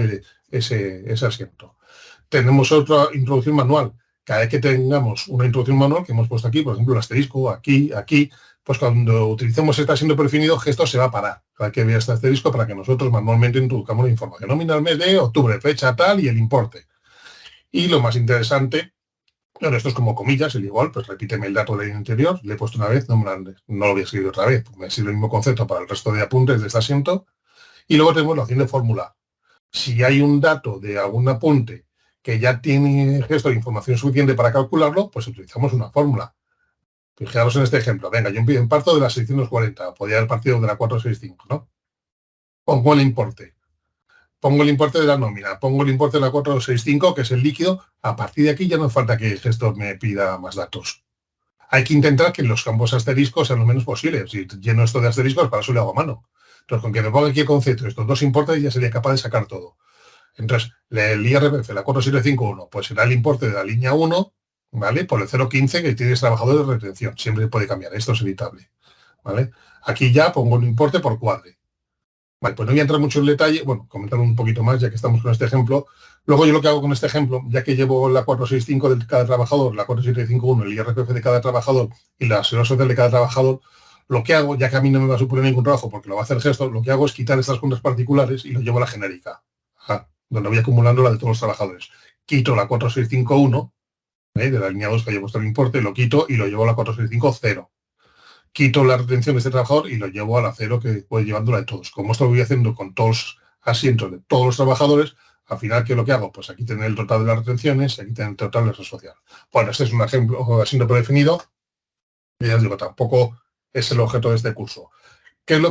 ese asiento. Tenemos otra introducción manual. Cada vez que tengamos una introducción manual que hemos puesto aquí, por ejemplo, el asterisco, aquí, pues cuando utilicemos este asiento predefinido, Gestor se va a parar. Cada vez que vea este asterisco para que nosotros manualmente introduzcamos la información. Nómina al mes de octubre, fecha tal y el importe. Y lo más interesante, bueno, esto es como comillas, el igual, pues repíteme el dato del interior, le he puesto una vez, no lo voy a escribir otra vez, pues me sirve el mismo concepto para el resto de apuntes de este asiento. Y luego tenemos la opción de fórmula. Si hay un dato de algún apunte que ya tiene gestor información suficiente para calcularlo, pues utilizamos una fórmula. Fijaros en este ejemplo. Venga, yo parto de la 640, podría haber partido de la 465, ¿no? Pongo el importe. Pongo el importe de la nómina, pongo el importe de la 465, que es el líquido. A partir de aquí ya no falta que el gestor me pida más datos. Hay que intentar que los campos asteriscos sean lo menos posible. Si lleno esto de asteriscos, para eso lo hago a mano. Entonces, con que me ponga aquí el concepto, estos dos importes, ya sería capaz de sacar todo. Entonces, el IRPF, la 4751, pues será el importe de la línea 1, ¿vale? Por el 0,15 que tienes trabajadores de retención. Siempre puede cambiar, esto es evitable, ¿vale? Aquí ya pongo un importe por cuadre. Vale, pues no voy a entrar mucho en detalle, bueno, comentar un poquito más ya que estamos con este ejemplo. Luego yo lo que hago con este ejemplo, ya que llevo la 465 de cada trabajador, la 4751, el IRPF de cada trabajador y la seguridad social de cada trabajador, lo que hago, ya que a mí no me va a suponer ningún trabajo porque lo va a hacer el gestor, lo que hago es quitar estas cuentas particulares y lo llevo a la genérica. donde voy acumulando la de todos los trabajadores. Quito la 4651, de la línea 2 que haya puesto el importe, lo quito y lo llevo a la 4650. Quito la retención de este trabajador y lo llevo a la 0 que voy llevándola de todos. Como esto lo voy haciendo con todos los asientos de todos los trabajadores, al final, ¿qué es lo que hago? Pues aquí tener el total de las retenciones y aquí tener el total de la social. Bueno, este es un ejemplo asiento predefinido. Y ya os digo, tampoco es el objeto de este curso.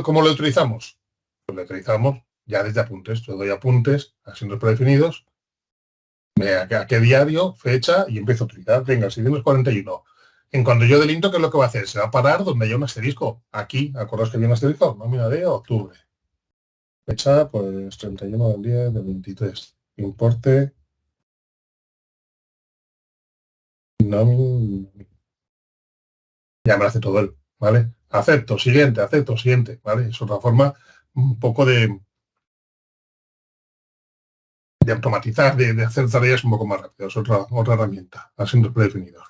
¿Cómo lo utilizamos? Pues lo utilizamos ya desde apuntes. Yo doy apuntes, asientos predefinidos, a qué diario, fecha y empiezo a utilizar. Venga, el siguiente es 41. En cuanto yo delinto, ¿qué es lo que va a hacer? Se va a parar donde haya un asterisco. Aquí, ¿acordáis que había un asterisco? Nómina de octubre. Fecha, pues 31 del 10 del 23. Importe. Nómina. Ya me lo hace todo él, ¿vale? Acepto, siguiente, ¿vale? Es otra forma un poco de automatizar, de hacer tareas un poco más rápidas. Otra herramienta, asientos predefinidos.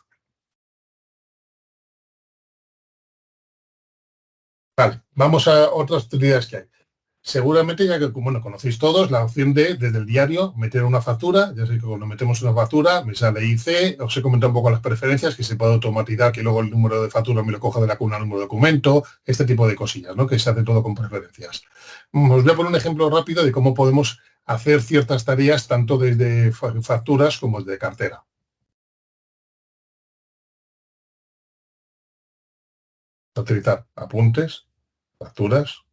Vale, vamos a otras utilidades que hay. Seguramente ya que, bueno, conocéis todos la opción de, desde el diario, meter una factura. Ya sé que cuando metemos una factura, me sale IC, os he comentado un poco las preferencias, que se puede automatizar, que luego el número de factura me lo coja de la columna número de documento, este tipo de cosillas, ¿no? Que se hace todo con preferencias. Os voy a poner un ejemplo rápido de cómo podemos hacer ciertas tareas, tanto desde facturas como desde cartera. Utilizar apuntes, facturas.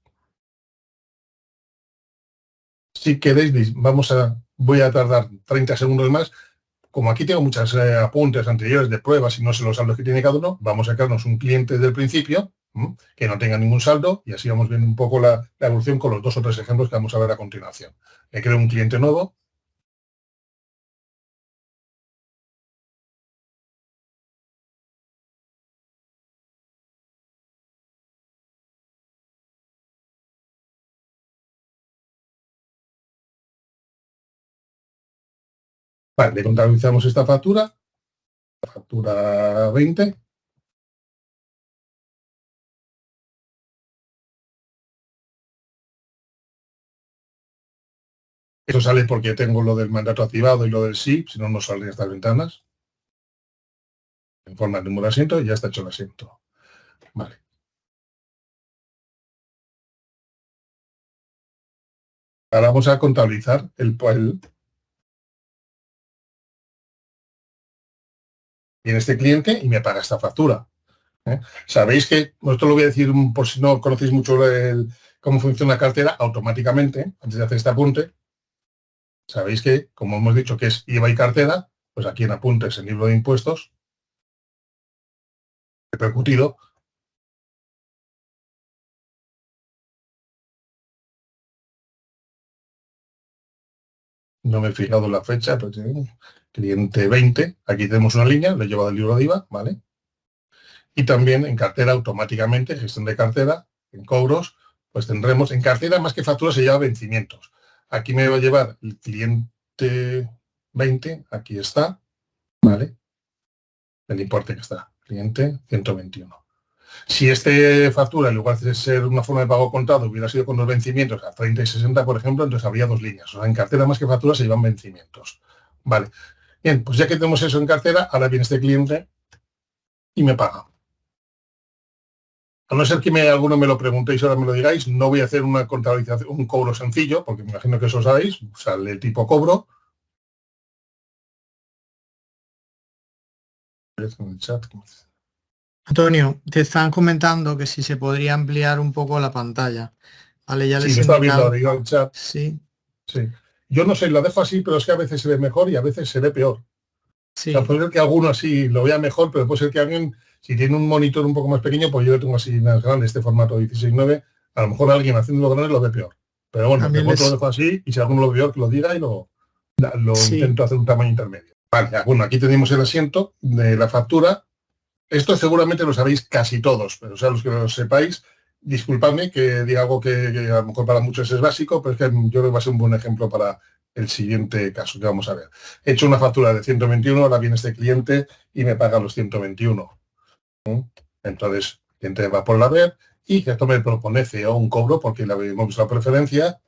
Si queréis, voy a tardar 30 segundos más. Como aquí tengo muchos apuntes anteriores de pruebas y no sé los saldos que tiene cada uno, vamos a sacarnos un cliente desde el principio que no tenga ningún saldo y así vamos viendo un poco la evolución con los 2 o 3 ejemplos que vamos a ver a continuación. Me creo un cliente nuevo. Vale, le contabilizamos esta factura 20. Eso sale porque tengo lo del mandato activado y lo del sí, si no, no salen estas ventanas. En forma de número de asiento y ya está hecho el asiento. Vale. Ahora vamos a contabilizar viene este cliente y me paga esta factura. Sabéis que, esto lo voy a decir por si no conocéis mucho cómo funciona la cartera, automáticamente, antes de hacer este apunte, sabéis que, como hemos dicho que es IVA y cartera, pues aquí en apuntes, en libro de impuestos, repercutido, no me he fijado en la fecha, pero cliente 20, aquí tenemos una línea, lo he llevado al libro de IVA, ¿vale? Y también en cartera automáticamente, gestión de cartera, en cobros, pues tendremos, en cartera más que facturas se lleva vencimientos. Aquí me va a llevar el cliente 20, aquí está, ¿vale? El importe que está, cliente 121. Si este factura, en lugar de ser una forma de pago contado, hubiera sido con los vencimientos a 30 y 60, por ejemplo, entonces habría 2 líneas. O sea, en cartera más que factura se llevan vencimientos. Vale. Bien, pues ya que tenemos eso en cartera, ahora viene este cliente y me paga. A no ser que alguno me lo preguntéis, ahora me lo digáis, no voy a hacer una contabilización, un cobro sencillo, porque me imagino que eso sabéis, sale el tipo cobro. Antonio, te están comentando que si se podría ampliar un poco la pantalla. Vale, ya Sí, les lo he estaba viendo indicado. ahora, el chat. Sí, Sí. Yo no sé, lo dejo así, pero es que a veces se ve mejor y a veces se ve peor. sí. O sea, puede ser que alguno así lo vea mejor, pero puede ser que alguien, si tiene un monitor un poco más pequeño, pues yo lo tengo así más grande, este formato 16:9, a lo mejor alguien haciéndolo grande lo ve peor. Pero bueno, de También momento lo les... dejo así y si alguno lo ve peor, que lo diga y lo Sí, intento hacer un tamaño intermedio. Vale, bueno, aquí tenemos el asiento de la factura. Esto seguramente lo sabéis casi todos, pero o sea, los que lo sepáis, disculpadme que diga algo que a lo mejor para muchos es básico, pero es que yo creo que va a ser un buen ejemplo para el siguiente caso que vamos a ver. He hecho una factura de 121, ahora viene este cliente y me paga los 121. Entonces, el cliente va por la red y esto me propone CEO un cobro porque le hemos visto la preferencia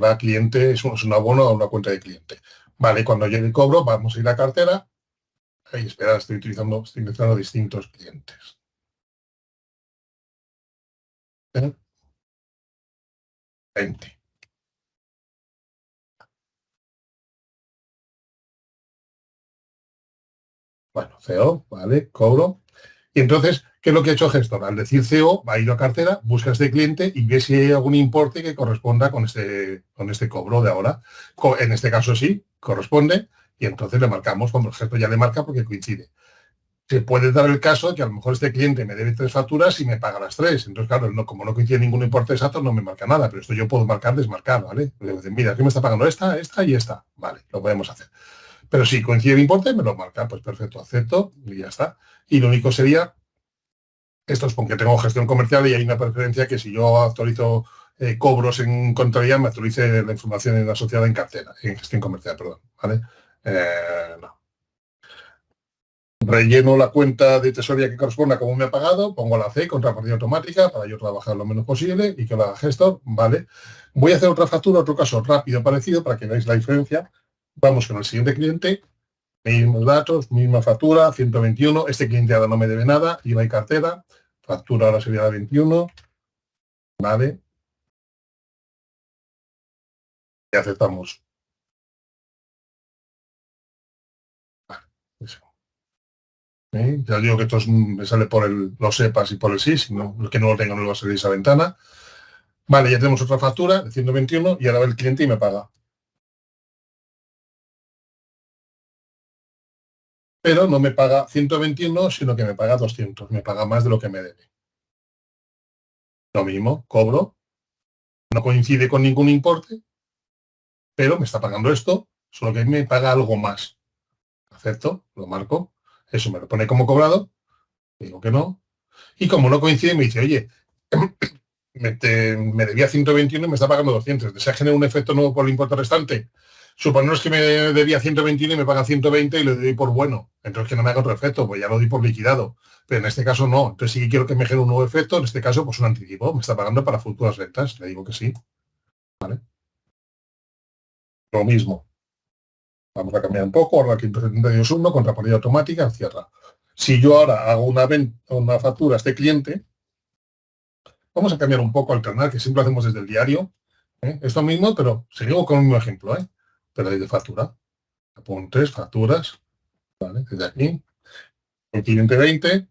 va cliente, es un abono a una cuenta de cliente. Vale, cuando llegue el cobro, vamos a ir a cartera. Ahí, espera, estoy utilizando distintos clientes. 20. Bueno, CO, vale, cobro. Y entonces, ¿qué es lo que ha hecho el gestor? Al decir CO, va a ir a cartera, busca este cliente y ve si hay algún importe que corresponda con este cobro de ahora. En este caso sí, corresponde, y entonces le marcamos, cuando el gestor ya le marca porque coincide. Se puede dar el caso de que a lo mejor este cliente me debe 3 facturas y me paga las 3. Entonces, claro, como no coincide ningún importe exacto, no me marca nada, pero esto yo puedo marcar, desmarcar, ¿vale? Le digo, mira, ¿qué me está pagando esta y esta? Vale, lo podemos hacer. Pero si coincide el importe, me lo marca, pues perfecto, acepto y ya está. Y lo único sería, esto es porque tengo gestión comercial y hay una preferencia que si yo actualizo cobros en contabilidad, me actualice la información asociada en cartera, en gestión comercial, perdón, ¿vale? No. Relleno la cuenta de tesorería que corresponda como me ha pagado, pongo la C, contrapartida automática, para yo trabajar lo menos posible y que lo haga gestor, ¿vale? Voy a hacer otra factura, otro caso rápido, parecido, para que veáis la diferencia. Vamos con el siguiente cliente. Mismos datos, misma factura, 121. Este cliente ahora no me debe nada, IVA y cartera. Factura ahora sería la 21. Vale. Y aceptamos. Vale. Ya digo que esto me sale por los SEPAs y por el SIS, sino el que no lo tenga no le va a salir esa ventana. Vale, ya tenemos otra factura de 121 y ahora va el cliente y me paga. Pero no me paga 121, sino que me paga 200. Me paga más de lo que me debe. Lo mismo, cobro. No coincide con ningún importe, pero me está pagando esto, solo que me paga algo más. Acepto, lo marco. Eso me lo pone como cobrado. Digo que no. Y como no coincide, me dice, oye, me debía 121 y me está pagando 200. ¿Desea generar un efecto nuevo por el importe restante? Suponeros que me debía 121 y me paga 120 y lo doy por bueno. Entonces que no me haga otro efecto, pues ya lo doy por liquidado. Pero en este caso no. Entonces sí que quiero que me genere un nuevo efecto. En este caso, pues un anticipo. Me está pagando para futuras rentas. Le digo que sí. ¿Vale? Lo mismo. Vamos a cambiar un poco. Ahora 572.1, contrapartida automática, cierra. Si yo ahora hago una factura a este cliente, vamos a cambiar un poco, alternar, que siempre lo hacemos desde el diario. Esto mismo, pero seguimos con el mismo ejemplo, pero desde factura. Apuntes, facturas, ¿vale? Desde aquí. El cliente 20,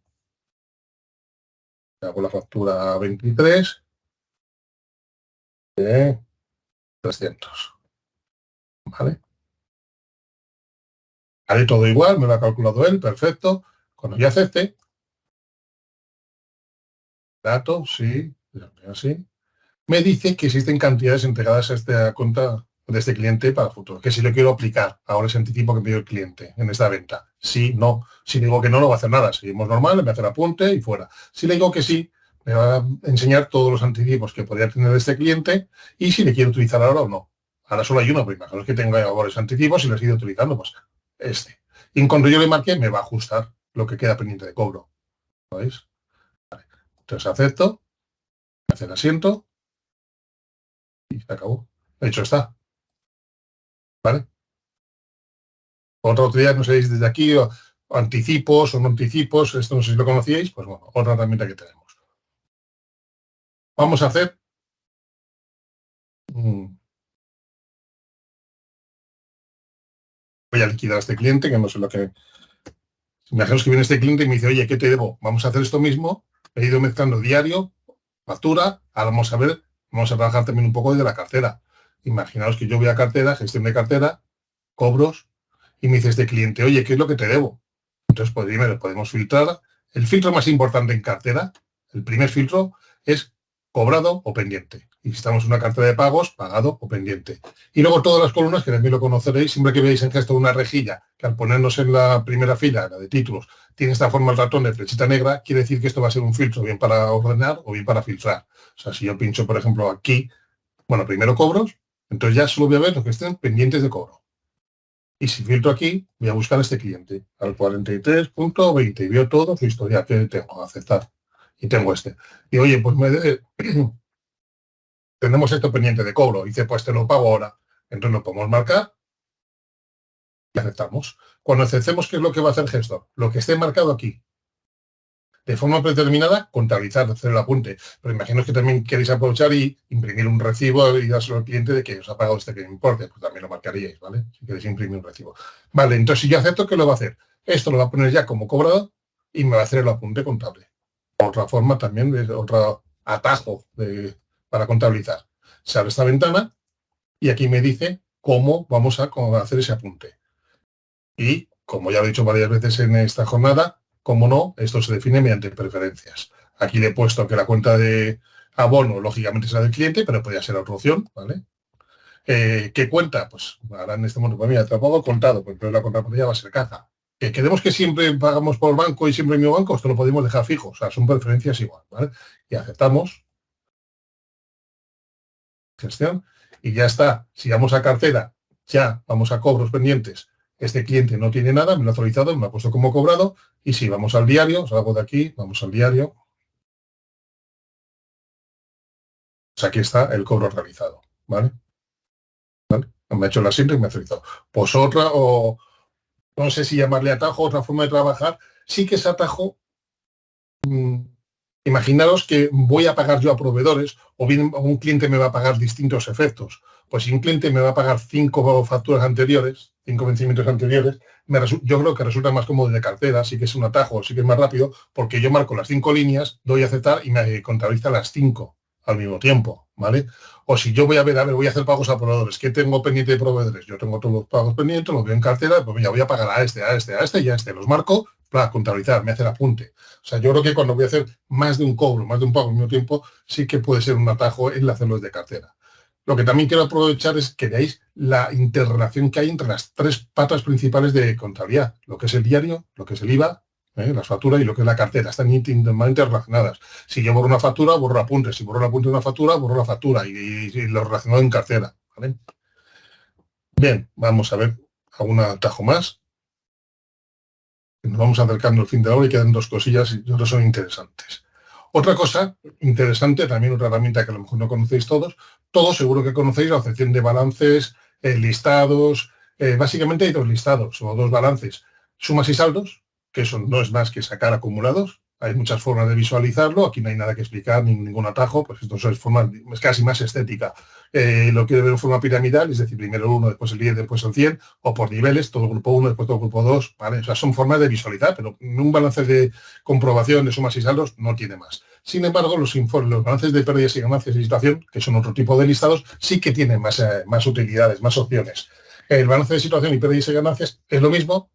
hago la factura 23, 300. ¿Vale? Haré todo igual, me lo ha calculado él, perfecto. Cuando ya acepte, datos, sí, así. Me dice que existen cantidades entregadas a esta cuenta de este cliente para futuro, que si le quiero aplicar ahora ese anticipo que me dio el cliente en esta venta. Sí, no. Si digo que no, no va a hacer nada. Seguimos normal, me hace el apunte y fuera. Si le digo que sí, me va a enseñar todos los anticipos que podría tener este cliente y si le quiero utilizar ahora o no. Ahora solo hay uno, pero imagino que tenga ahora esos anticipos y los he ido utilizando, pues este. Y en cuanto yo le marque, me va a ajustar lo que queda pendiente de cobro. ¿Veis? Vale. Entonces acepto, hace el asiento y se acabó. Hecho está. ¿Vale? Otra utilidad, no sé si desde aquí, o anticipos o no anticipos, esto no sé si lo conocíais, pues bueno, otra herramienta que tenemos. Vamos a hacer voy a liquidar a este cliente, que no sé lo que... Imaginaos que viene este cliente y me dice, oye, ¿qué te debo? Vamos a hacer esto mismo, he ido mezclando diario, factura, ahora vamos a trabajar también un poco desde la cartera. Imaginaos que yo voy a cartera, gestión de cartera, cobros, y me dice este cliente, oye, ¿qué es lo que te debo? Entonces, pues primero podemos filtrar. El filtro más importante en cartera, el primer filtro, es cobrado o pendiente. Y si estamos en una cartera de pagos, pagado o pendiente. Y luego todas las columnas, que también lo conoceréis, siempre que veáis en gesto una rejilla, que al ponernos en la primera fila, la de títulos, tiene esta forma el ratón de flechita negra, quiere decir que esto va a ser un filtro, bien para ordenar o bien para filtrar. O sea, si yo pincho, por ejemplo, aquí, bueno, primero cobros, entonces ya solo voy a ver los que estén pendientes de cobro. Y si filtro aquí, voy a buscar a este cliente, al 43.20, y veo todo su historial que tengo, aceptar. Y tengo este. Y oye, pues me debe tenemos esto pendiente de cobro. Dice, pues te lo pago ahora. Entonces lo podemos marcar y aceptamos. Cuando aceptemos, ¿qué es lo que va a hacer el gestor? Lo que esté marcado aquí. De forma predeterminada, contabilizar, hacer el apunte. Pero imagino que también queréis aprovechar y imprimir un recibo y dárselo al cliente de que os ha pagado este que importe. Pues también lo marcaríais, ¿vale? Si queréis imprimir un recibo. Vale, entonces si yo acepto, ¿qué lo va a hacer? Esto lo va a poner ya como cobrado y me va a hacer el apunte contable. Otra forma también, de otro atajo para contabilizar. Se abre esta ventana y aquí me dice cómo vamos a hacer ese apunte. Y, como ya lo he dicho varias veces en esta jornada, como no, esto se define mediante preferencias. Aquí le he puesto que la cuenta de abono, lógicamente, será del cliente, pero podría ser otra opción, ¿vale? ¿Qué cuenta? Pues ahora en este momento, pues mira, te lo pongo contado, pues la contrapartida va a ser caja. ¿Que queremos que siempre pagamos por banco y siempre en mi banco? Esto lo podemos dejar fijo, o sea, son preferencias igual, ¿vale? Y aceptamos. Gestión. Y ya está. Si vamos a cartera, ya vamos a cobros pendientes. Este cliente no tiene nada, me lo ha autorizado, me lo ha puesto como cobrado. Y si vamos al diario, salgo de aquí, vamos al diario. Pues aquí está el cobro realizado. ¿Vale? ¿Vale? Me ha hecho la simple y me ha autorizado. Pues otra, o no sé si llamarle atajo, otra forma de trabajar, sí que es atajo. Imaginaros que voy a pagar yo a proveedores o bien un cliente me va a pagar distintos efectos. Pues si un cliente me va a pagar 5 facturas anteriores, 5 vencimientos anteriores, yo creo que resulta más cómodo de cartera, sí que es un atajo, sí que es más rápido, porque yo marco las 5 líneas, doy a aceptar y me contabiliza las 5 al mismo tiempo, ¿vale? O si yo voy a ver, voy a hacer pagos a proveedores, ¿qué tengo pendiente de proveedores? Yo tengo todos los pagos pendientes, los veo en cartera, pues mira, voy a pagar a este, a este, a este y a este, los marco para contabilizar, me hace el apunte. O sea, yo creo que cuando voy a hacer más de un cobro, más de un pago al mismo tiempo, sí que puede ser un atajo el hacerlo desde cartera. Lo que también quiero aprovechar es que veáis la interrelación que hay entre las 3 patas principales de contabilidad, lo que es el diario, lo que es el IVA, las facturas y lo que es la cartera. Están íntimamente relacionadas. Si yo borro una factura, borro apuntes. Si borro el apunte de una factura, borro la factura y lo relacionado en cartera. ¿Vale? Bien, vamos a ver algún atajo más. Nos vamos acercando al fin de la hora y quedan 2 cosillas y otras son interesantes. Otra cosa interesante, también otra herramienta que a lo mejor no conocéis todos seguro que conocéis la opción de balances, listados. Básicamente hay 2 listados o 2 balances, sumas y saldos, que eso no es más que sacar acumulados. Hay muchas formas de visualizarlo, aquí no hay nada que explicar, ni ningún atajo, pues esto es casi más estética. Lo quiere ver en forma piramidal, es decir, primero el 1, después el 10, después el 100, o por niveles, todo grupo 1, después todo grupo 2, ¿vale? O sea, son formas de visualizar, pero un balance de comprobación de sumas y saldos no tiene más. Sin embargo, los balances de pérdidas y ganancias y situación, que son otro tipo de listados, sí que tienen más utilidades, más opciones. El balance de situación y pérdidas y ganancias es lo mismo,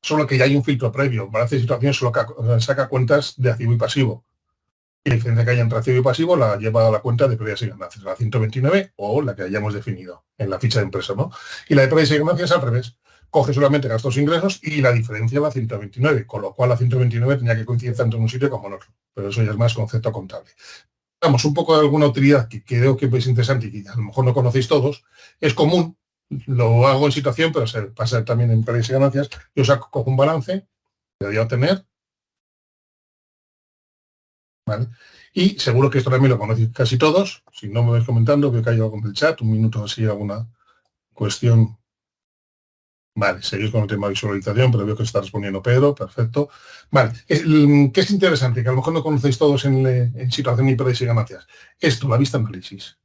solo que ya hay un filtro previo. El balance de situación solo saca cuentas de activo y pasivo. Y la diferencia que hay entre activo y pasivo la lleva a la cuenta de pérdidas y ganancias, la 129 o la que hayamos definido en la ficha de empresa, ¿no? Y la de pérdidas y ganancias al revés. Coge solamente gastos e ingresos y la diferencia la 129, con lo cual la 129 tenía que coincidir tanto en un sitio como en otro. Pero eso ya es más concepto contable. Vamos, un poco de alguna utilidad que creo que es interesante y que a lo mejor no conocéis todos. Es común, lo hago en situación, pero se pasa también en pérdidas y ganancias. Yo cojo un balance, debería obtener, ¿vale? Y seguro que esto también lo conocéis casi todos. Si no me vais comentando, veo que hay algo en el chat, un minuto así, alguna cuestión. Vale, seguís con el tema de visualización, pero veo que está respondiendo Pedro, perfecto. Vale, ¿qué es interesante? Que a lo mejor no conocéis todos en situación y pérdidas y ganancias. Esto, la vista análisis.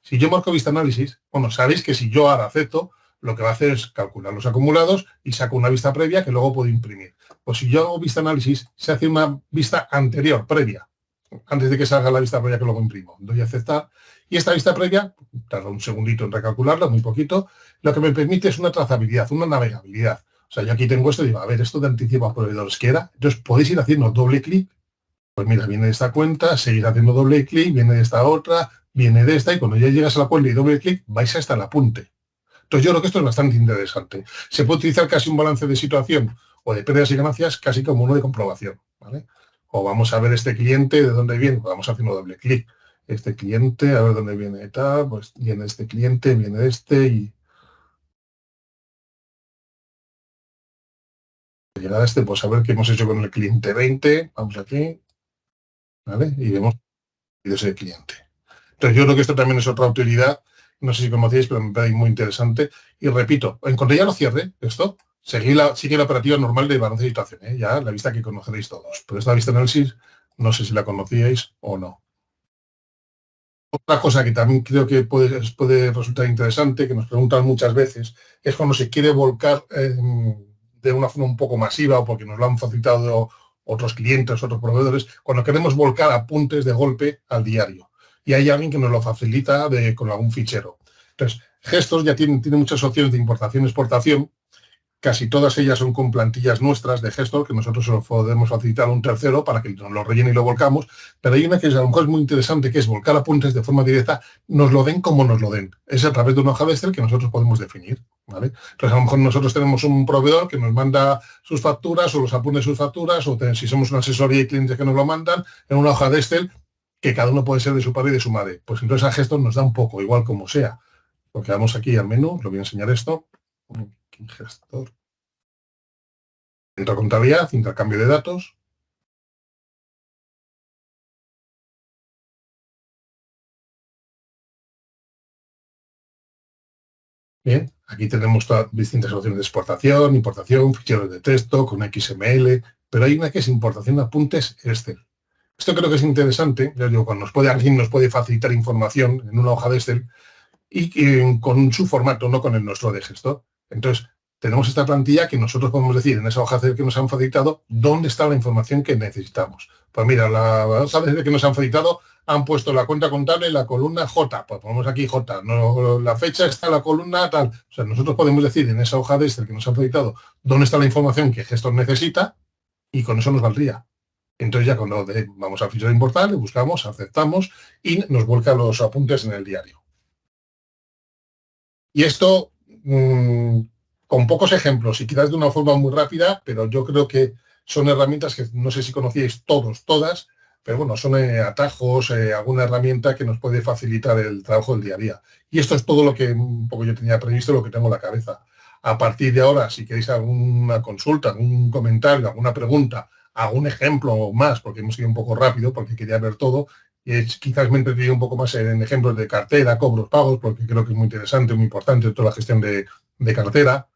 Si yo marco vista análisis, bueno, sabéis que si yo ahora acepto, lo que va a hacer es calcular los acumulados y saco una vista previa que luego puedo imprimir. Pues si yo hago vista análisis, se hace una vista anterior, previa, antes de que salga la vista previa que luego imprimo. Doy a aceptar. Y esta vista previa, tarda un segundito en recalcularla, muy poquito, lo que me permite es una trazabilidad, una navegabilidad. O sea, yo aquí tengo esto y digo, a ver, esto de anticipo a proveedores, ¿qué era? Entonces podéis ir haciendo doble clic. Pues mira, viene de esta cuenta, seguir haciendo doble clic, viene de esta otra, viene de esta, y cuando ya llegas a la cuenta y doble clic, vais hasta el apunte. Entonces yo creo que esto es bastante interesante. Se puede utilizar casi un balance de situación o de pérdidas y ganancias casi como uno de comprobación, ¿vale? O vamos a ver este cliente, ¿de dónde viene? Pues vamos haciendo doble clic. Este cliente, a ver dónde viene tal, pues viene este cliente, viene este y llegar a este, pues a ver qué hemos hecho con el cliente 20, vamos aquí, ¿vale? Y vemos ese cliente. Entonces yo creo que esto también es otra utilidad, no sé si conocéis, pero me parece muy interesante. Y repito, en cuanto ya lo cierre, esto, sigue la operativa normal de balance de situación, ¿eh? Ya la vista que conoceréis todos. Pero esta vista análisis, no sé si la conocíais o no. Otra cosa que también creo que puede resultar interesante, que nos preguntan muchas veces, es cuando se quiere volcar de una forma un poco masiva o porque nos lo han facilitado otros clientes, otros proveedores, cuando queremos volcar apuntes de golpe al diario. Y hay alguien que nos lo facilita con algún fichero. Entonces, Gestos ya tiene muchas opciones de importación y exportación. Casi todas ellas son con plantillas nuestras de Gestor, que nosotros se lo podemos facilitar a un tercero para que nos lo rellene y lo volcamos, pero hay una que a lo mejor es muy interesante, que es volcar apuntes de forma directa, nos lo den como nos lo den. Es a través de una hoja de Excel que nosotros podemos definir, ¿vale? Entonces, a lo mejor nosotros tenemos un proveedor que nos manda sus facturas o los apuntes de sus facturas, o si somos una asesoría y clientes que nos lo mandan, en una hoja de Excel, que cada uno puede ser de su padre y de su madre. Pues entonces a Gestor nos da un poco, igual como sea. Porque vamos aquí al menú, os lo voy a enseñar esto. Gestor. Entra contabilidad, intercambio de datos. Bien, aquí tenemos todas distintas opciones de exportación, importación, ficheros de texto con XML, pero hay una que es importación de apuntes Excel. Esto creo que es interesante, ya digo, cuando alguien nos puede facilitar información en una hoja de Excel y con su formato, no con el nuestro de Gestor. Entonces, tenemos esta plantilla que nosotros podemos decir en esa hoja de Excel que nos han facilitado dónde está la información que necesitamos. Pues mira, la hoja de Excel que nos han facilitado han puesto la cuenta contable en la columna J, pues ponemos aquí J, no, la fecha está en la columna tal. O sea, nosotros podemos decir en esa hoja de Excel que nos han facilitado dónde está la información que Gestor necesita y con eso nos valdría. Entonces ya cuando vamos al fichero de importar, le buscamos, aceptamos y nos vuelca los apuntes en el diario. Y esto, con pocos ejemplos y quizás de una forma muy rápida, pero yo creo que son herramientas que no sé si conocíais todas, pero bueno, son atajos, alguna herramienta que nos puede facilitar el trabajo del día a día. Y esto es todo lo que un poco yo tenía previsto, lo que tengo en la cabeza. A partir de ahora, si queréis alguna consulta, algún comentario, alguna pregunta, algún ejemplo más, porque hemos ido un poco rápido, porque quería ver todo, y quizás me he entretenido un poco más en ejemplos de cartera, cobros, pagos, porque creo que es muy interesante, muy importante toda la gestión de cartera.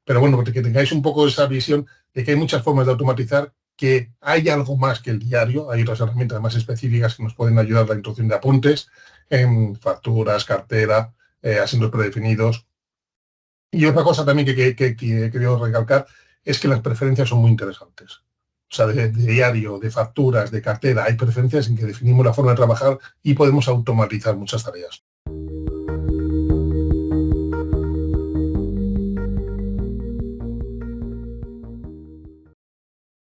Pero bueno, que tengáis un poco esa visión de que hay muchas formas de automatizar, que hay algo más que el diario, hay otras herramientas más específicas que nos pueden ayudar a la introducción de apuntes, en facturas, cartera, asientos predefinidos. Y otra cosa también que he querido recalcar es que las preferencias son muy interesantes. O sea, de diario, de facturas, de cartera, hay preferencias en que definimos la forma de trabajar y podemos automatizar muchas tareas.